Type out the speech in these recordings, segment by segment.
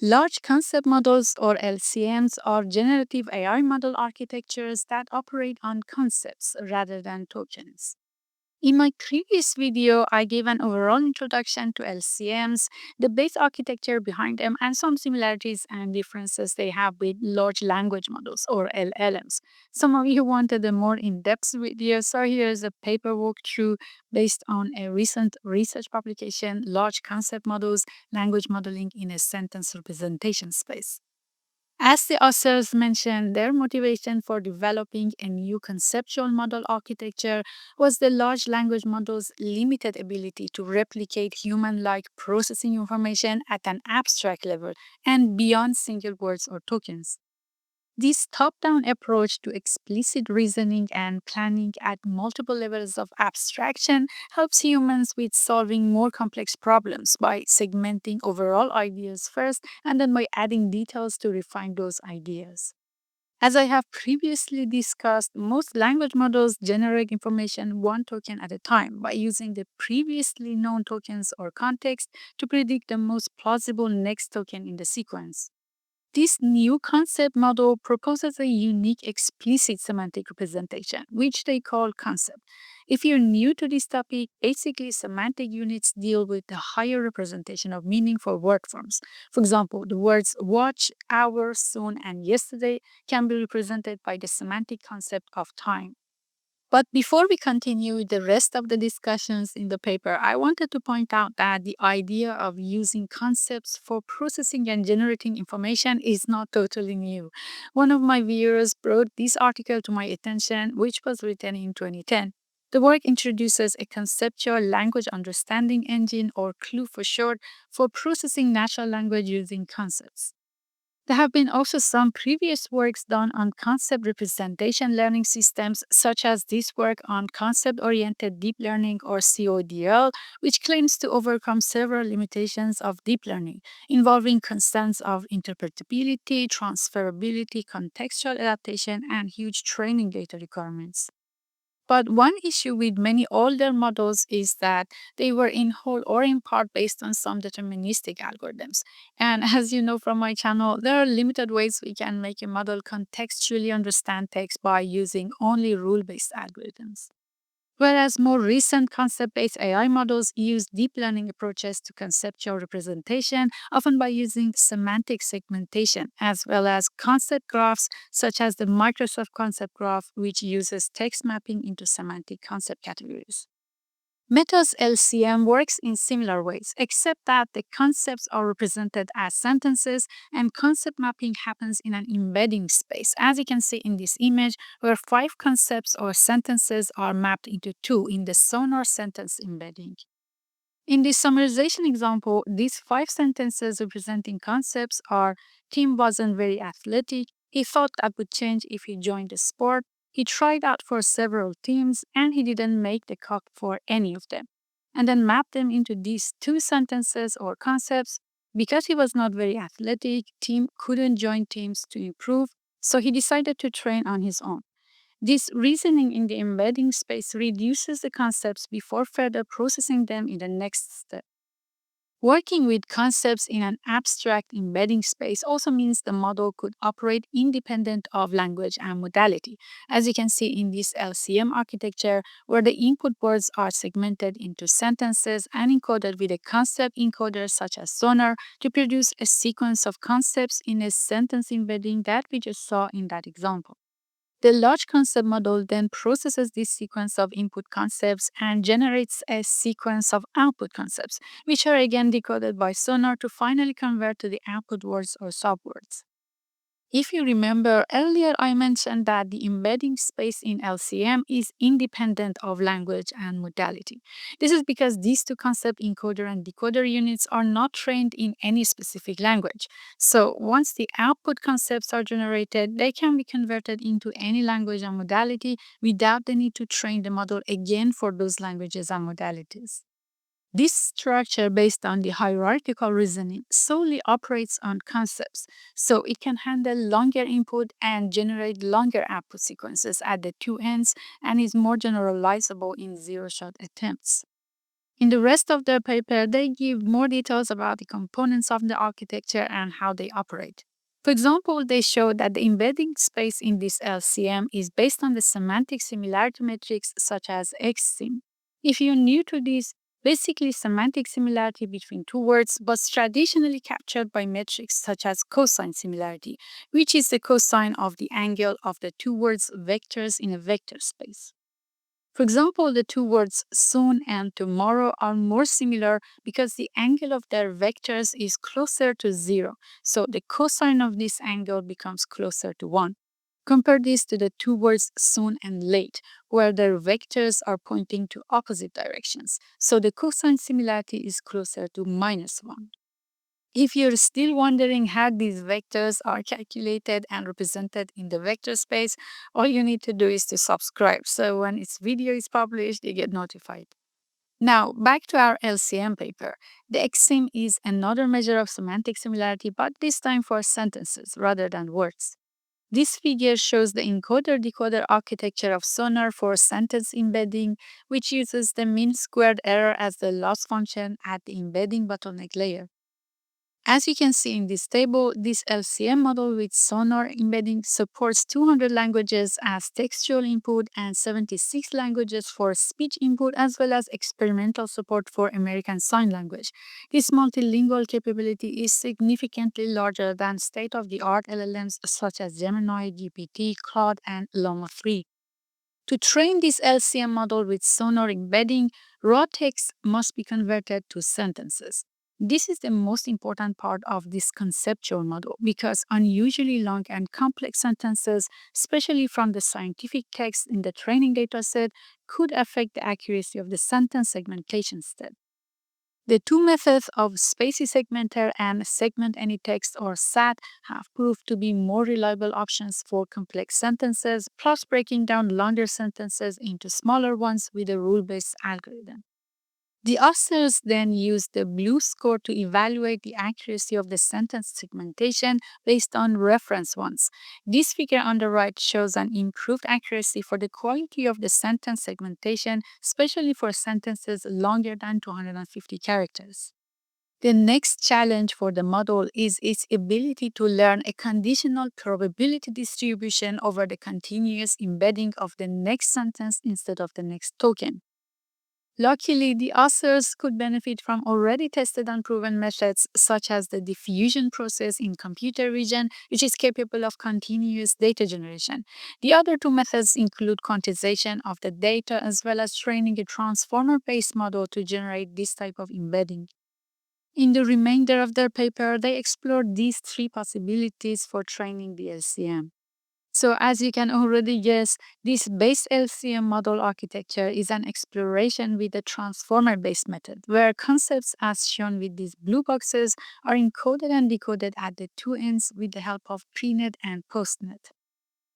Large concept models, or LCMs, are generative AI model architectures that operate on concepts rather than tokens. In my previous video, I gave an overall introduction to LCMs, the base architecture behind them, and some similarities and differences they have with large language models, or LLMs. Some of you wanted a more in-depth video, so here's a paper walkthrough based on a recent research publication, Large Concept Models, Language Modeling in a Sentence Representation Space. As the authors mentioned, their motivation for developing a new conceptual model architecture was the large language model's limited ability to replicate human like processing information at an abstract level and beyond single words or tokens. This top down approach to explicit reasoning and planning at multiple levels of abstraction helps humans with solving more complex problems by segmenting overall ideas first and then by adding details to refine those ideas. As I have previously discussed, most language models generate information one token at a time by using the previously known tokens or context to predict the most plausible next token in the sequence. This new concept model proposes a unique explicit semantic representation, which they call concept. If you're new to this topic, basically semantic units deal with the higher representation of meaning for word forms. For example, the words watch, hour, soon, and yesterday can be represented by the semantic concept of time. But before we continue with the rest of the discussions in the paper, I wanted to point out that the idea of using concepts for processing and generating information is not totally new. One of my viewers brought this article to my attention, which was written in 2010. The work introduces a conceptual language understanding engine, or CLUE for short, for processing natural language using concepts. There have been also some previous works done on concept representation learning systems, such as this work on concept oriented deep learning, or CODL, which claims to overcome several limitations of deep learning, involving concerns of interpretability, transferability, contextual adaptation, and huge training data requirements. But one issue with many older models is that they were in whole or in part based on some deterministic algorithms. And as you know from my channel, there are limited ways we can make a model contextually understand text by using only rule-based algorithms. Whereas more recent concept-based AI models use deep learning approaches to conceptual representation, often by using semantic segmentation, as well as concept graphs, such as the Microsoft Concept Graph, which uses text mapping into semantic concept categories. Meta's LCM works in similar ways, except that the concepts are represented as sentences and concept mapping happens in an embedding space, as you can see in this image, where 5 concepts or sentences are mapped into 2 in the SONAR sentence embedding. In this summarization example, these 5 sentences representing concepts are: Tim wasn't very athletic, he thought that would change if he joined the sport, he tried out for several teams, and he didn't make the cut for any of them. And then map them into these 2 sentences or concepts. Because he was not very athletic, Tim couldn't join teams to improve, so he decided to train on his own. This reasoning in the embedding space reduces the concepts before further processing them in the next step. Working with concepts in an abstract embedding space also means the model could operate independent of language and modality, as you can see in this LCM architecture, where the input words are segmented into sentences and encoded with a concept encoder such as SONAR to produce a sequence of concepts in a sentence embedding that we just saw in that example. The large concept model then processes this sequence of input concepts and generates a sequence of output concepts, which are again decoded by SONAR to finally convert to the output words or subwords. If you remember earlier, I mentioned that the embedding space in LCM is independent of language and modality. This is because these 2 concept encoder and decoder units are not trained in any specific language. So once the output concepts are generated, they can be converted into any language and modality without the need to train the model again for those languages and modalities. This structure, based on the hierarchical reasoning, solely operates on concepts, so it can handle longer input and generate longer output sequences at the 2 ends and is more generalizable in zero-shot attempts. In the rest of the paper, they give more details about the components of the architecture and how they operate. For example, they show that the embedding space in this LCM is based on the semantic similarity metrics such as XSIM. If you're new to this, basically semantic similarity between two words was traditionally captured by metrics such as cosine similarity, which is the cosine of the angle of the two words vectors in a vector space. For example, the two words soon and tomorrow are more similar because the angle of their vectors is closer to 0, so the cosine of this angle becomes closer to 1. Compare this to the two words soon and late, where their vectors are pointing to opposite directions, so the cosine similarity is closer to -1. If you're still wondering how these vectors are calculated and represented in the vector space, all you need to do is to subscribe, so when its video is published, you get notified. Now, back to our LCM paper. The XSIM is another measure of semantic similarity, but this time for sentences rather than words. This figure shows the encoder-decoder architecture of SONAR for sentence embedding, which uses the mean squared error as the loss function at the embedding bottleneck layer. As you can see in this table, this LCM model with SONAR embedding supports 200 languages as textual input and 76 languages for speech input, as well as experimental support for American Sign Language. This multilingual capability is significantly larger than state-of-the-art LLMs such as Gemini, GPT, Claude, and Llama 3. To train this LCM model with SONAR embedding, raw text must be converted to sentences. This is the most important part of this conceptual model because unusually long and complex sentences, especially from the scientific text in the training dataset, could affect the accuracy of the sentence segmentation step. The two methods of spaCy segmenter and segment any text or SAT have proved to be more reliable options for complex sentences, plus breaking down longer sentences into smaller ones with a rule-based algorithm. The authors then used the BLUE score to evaluate the accuracy of the sentence segmentation based on reference ones. This figure on the right shows an improved accuracy for the quality of the sentence segmentation, especially for sentences longer than 250 characters. The next challenge for the model is its ability to learn a conditional probability distribution over the continuous embedding of the next sentence instead of the next token. Luckily, the authors could benefit from already tested and proven methods such as the diffusion process in computer vision, which is capable of continuous data generation. The other two methods include quantization of the data as well as training a transformer-based model to generate this type of embedding. In the remainder of their paper, they explored these three possibilities for training the LCM. So as you can already guess, this Base-LCM model architecture is an exploration with a transformer-based method, where concepts as shown with these blue boxes are encoded and decoded at the two ends with the help of PreNet and PostNet.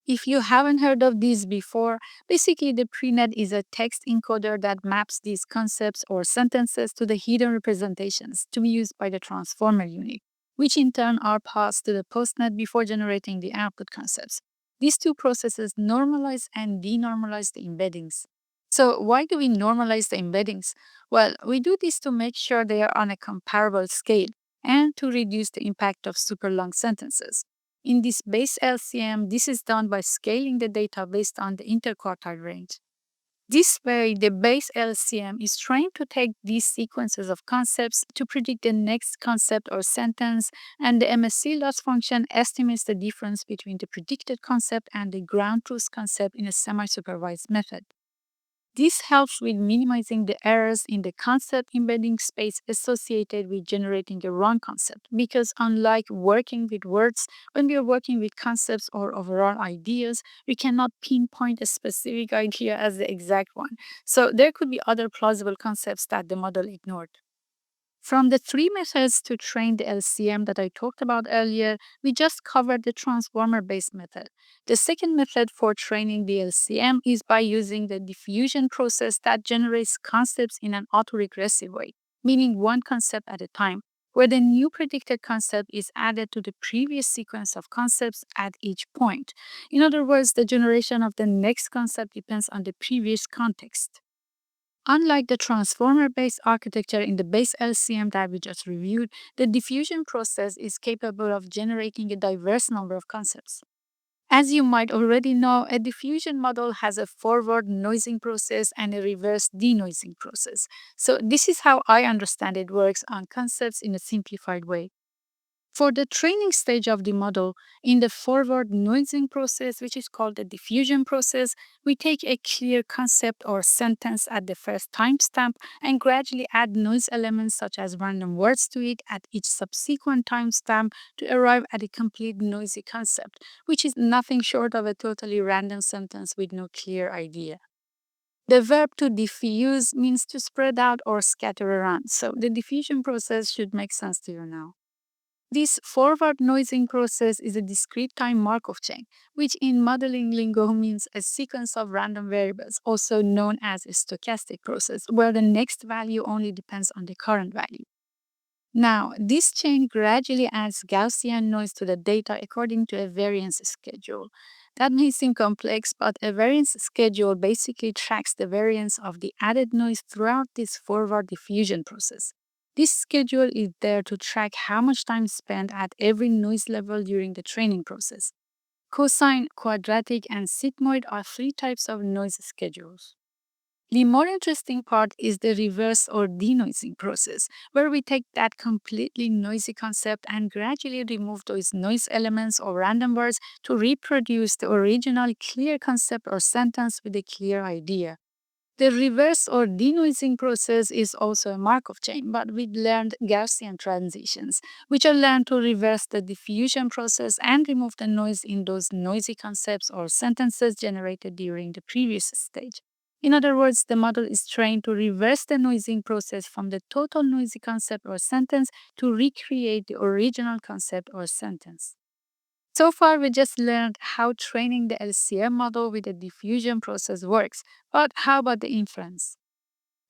If you haven't heard of these before, basically the PreNet is a text encoder that maps these concepts or sentences to the hidden representations to be used by the transformer unit, which in turn are passed to the PostNet before generating the output concepts. These two processes normalize and denormalize the embeddings. So why do we normalize the embeddings? Well, we do this to make sure they are on a comparable scale and to reduce the impact of super long sentences. In this Base-LCM, this is done by scaling the data based on the interquartile range. This way, the Base-LCM is trained to take these sequences of concepts to predict the next concept or sentence, and the MSC loss function estimates the difference between the predicted concept and the ground truth concept in a semi-supervised method. This helps with minimizing the errors in the concept embedding space associated with generating a wrong concept, because unlike working with words, when we are working with concepts or overall ideas, we cannot pinpoint a specific idea as the exact one. So there could be other plausible concepts that the model ignored. From the three methods to train the LCM that I talked about earlier, we just covered the transformer-based method. The second method for training the LCM is by using the diffusion process that generates concepts in an autoregressive way, meaning one concept at a time, where the new predicted concept is added to the previous sequence of concepts at each point. In other words, the generation of the next concept depends on the previous context. Unlike the transformer-based architecture in the Base-LCM that we just reviewed, the diffusion process is capable of generating a diverse number of concepts. As you might already know, a diffusion model has a forward noising process and a reverse denoising process. So this is how I understand it works on concepts in a simplified way. For the training stage of the model, in the forward noising process, which is called the diffusion process, we take a clear concept or sentence at the first timestamp and gradually add noise elements such as random words to it at each subsequent timestamp to arrive at a complete noisy concept, which is nothing short of a totally random sentence with no clear idea. The verb to diffuse means to spread out or scatter around, so the diffusion process should make sense to you now. This forward noising process is a discrete-time Markov chain, which in modeling lingo means a sequence of random variables, also known as a stochastic process, where the next value only depends on the current value. Now, this chain gradually adds Gaussian noise to the data according to a variance schedule. That may seem complex, but a variance schedule basically tracks the variance of the added noise throughout this forward diffusion process. This schedule is there to track how much time spent at every noise level during the training process. Cosine, quadratic, and sigmoid are three types of noise schedules. The more interesting part is the reverse or denoising process, where we take that completely noisy concept and gradually remove those noise elements or random words to reproduce the original clear concept or sentence with a clear idea. The reverse or denoising process is also a Markov chain, but with learned Gaussian transitions, which are learned to reverse the diffusion process and remove the noise in those noisy concepts or sentences generated during the previous stage. In other words, the model is trained to reverse the noising process from the total noisy concept or sentence to recreate the original concept or sentence. So far, we just learned how training the LCM model with the diffusion process works, but how about the inference?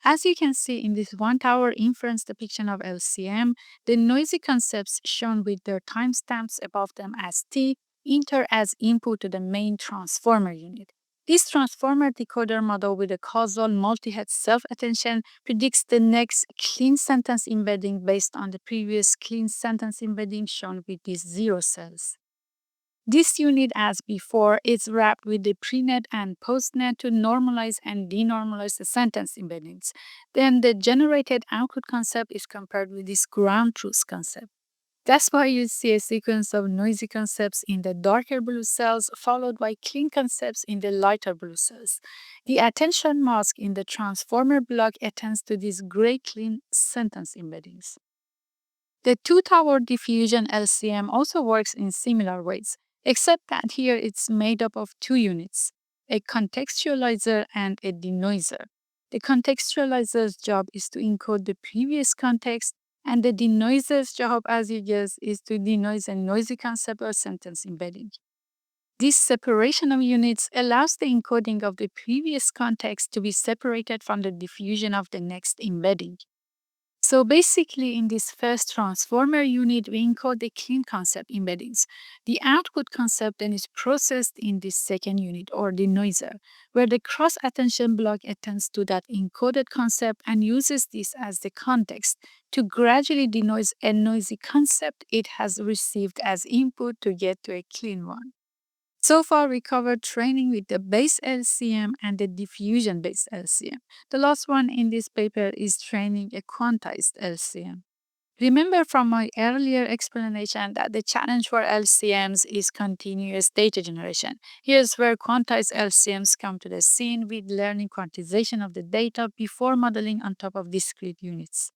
As you can see in this one-tower inference depiction of LCM, the noisy concepts shown with their timestamps above them as T enter as input to the main transformer unit. This transformer decoder model with a causal multi-head self-attention predicts the next clean sentence embedding based on the previous clean sentence embedding shown with these zero cells. This unit, as before, is wrapped with the PreNet and PostNet to normalize and denormalize the sentence embeddings. Then the generated output concept is compared with this ground truth concept. That's why you see a sequence of noisy concepts in the darker blue cells followed by clean concepts in the lighter blue cells. The attention mask in the transformer block attends to these gray clean sentence embeddings. The two-tower diffusion LCM also works in similar ways, except that here it's made up of two units, a contextualizer and a denoiser. The contextualizer's job is to encode the previous context, and the denoiser's job, as you guess, is to denoise a noisy concept or sentence embedding. This separation of units allows the encoding of the previous context to be separated from the diffusion of the next embedding. So basically, in this first transformer unit, we encode the clean concept embeddings. The output concept then is processed in this second unit, or denoiser, where the cross-attention block attends to that encoded concept and uses this as the context to gradually denoise a noisy concept it has received as input to get to a clean one. So far, we covered training with the Base-LCM and the diffusion-based LCM. The last one in this paper is training a quantized LCM. Remember from my earlier explanation that the challenge for LCMs is continuous data generation. Here's where quantized LCMs come to the scene with learning quantization of the data before modeling on top of discrete units.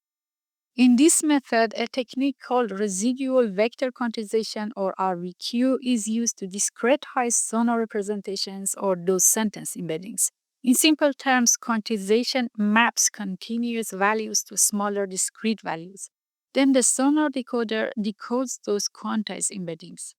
In this method, a technique called Residual Vector Quantisation or RVQ is used to discretize SONAR representations or those sentence embeddings. In simple terms, quantization maps continuous values to smaller discrete values. Then the SONAR decoder decodes those quantized embeddings.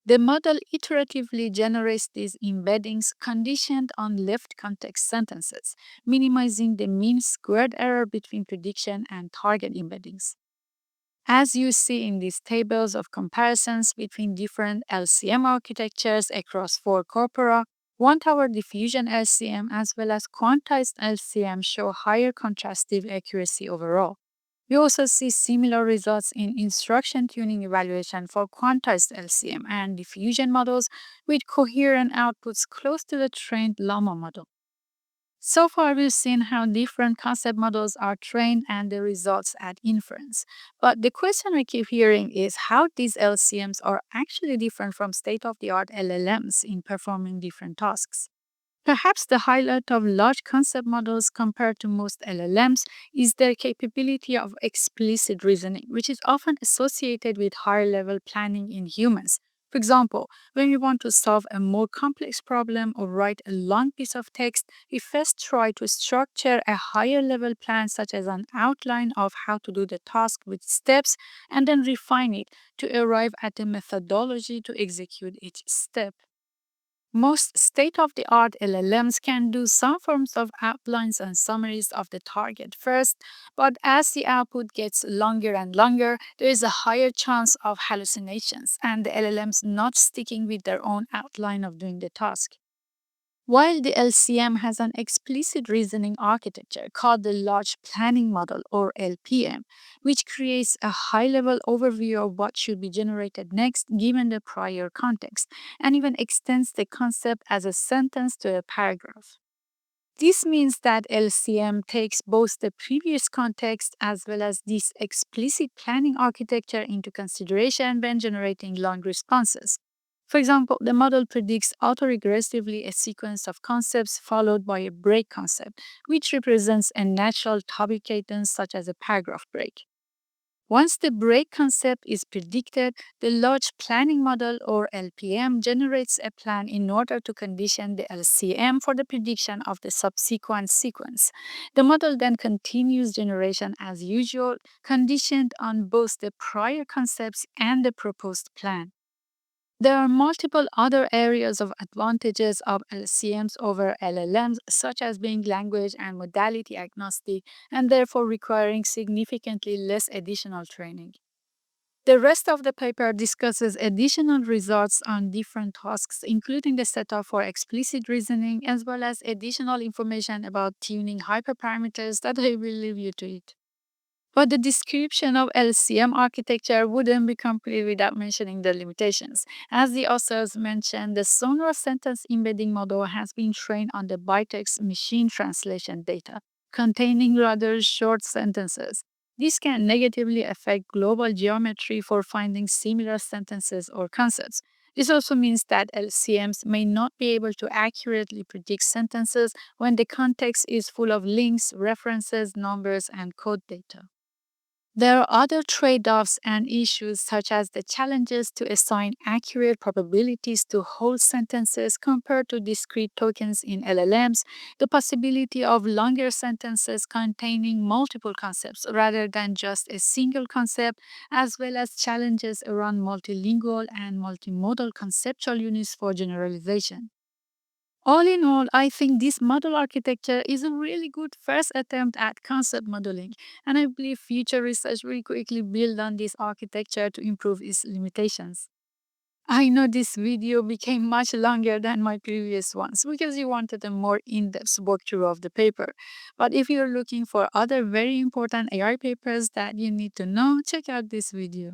The model iteratively generates these embeddings conditioned on left context sentences, minimizing the mean squared error between prediction and target embeddings. As you see in these tables of comparisons between different LCM architectures across four corpora, One-tower diffusion LCM as well as quantized LCM show higher contrastive accuracy overall. We also see similar results in instruction tuning evaluation for quantized LCM and diffusion models with coherent outputs close to the trained llama model. So far, we've seen how different concept models are trained and the results at inference. But the question we keep hearing is how these LCMs are actually different from state of the art LLMs in performing different tasks. Perhaps the highlight of large concept models compared to most LLMs is their capability of explicit reasoning, which is often associated with higher level planning in humans. For example, when we want to solve a more complex problem or write a long piece of text, we first try to structure a higher level plan, such as an outline of how to do the task with steps, and then refine it to arrive at a methodology to execute each step. Most state of the art LLMs can do some forms of outlines and summaries of the target first, but as the output gets longer and longer, there is a higher chance of hallucinations and the LLMs not sticking with their own outline of doing the task. While the LCM has an explicit reasoning architecture called the Large Planning Model or LPM, which creates a high level overview of what should be generated next given the prior context, and even extends the concept as a sentence to a paragraph. This means that LCM takes both the previous context as well as this explicit planning architecture into consideration when generating long responses. For example, the model predicts autoregressively a sequence of concepts followed by a break concept, which represents a natural topic cadence such as a paragraph break. Once the break concept is predicted, the large planning model or LPM generates a plan in order to condition the LCM for the prediction of the subsequent sequence. The model then continues generation as usual, conditioned on both the prior concepts and the proposed plan. There are multiple other areas of advantages of LCMs over LLMs, such as being language and modality agnostic and therefore requiring significantly less additional training. The rest of the paper discusses additional results on different tasks, including the setup for explicit reasoning, as well as additional information about tuning hyperparameters that I will leave you to it. But the description of LCM architecture wouldn't be complete without mentioning the limitations. As the authors mentioned, the SONAR sentence embedding model has been trained on the bytext machine translation data, containing rather short sentences. This can negatively affect global geometry for finding similar sentences or concepts. This also means that LCMs may not be able to accurately predict sentences when the context is full of links, references, numbers, and code data. There are other trade-offs and issues such as the challenges to assign accurate probabilities to whole sentences compared to discrete tokens in LLMs, the possibility of longer sentences containing multiple concepts rather than just a single concept, as well as challenges around multilingual and multimodal conceptual units for generalization. All in all, I think this model architecture is a really good first attempt at concept modeling, and I believe future research will quickly build on this architecture to improve its limitations. I know this video became much longer than my previous ones because you wanted a more in-depth walkthrough of the paper. But if you're looking for other very important AI papers that you need to know, check out this video.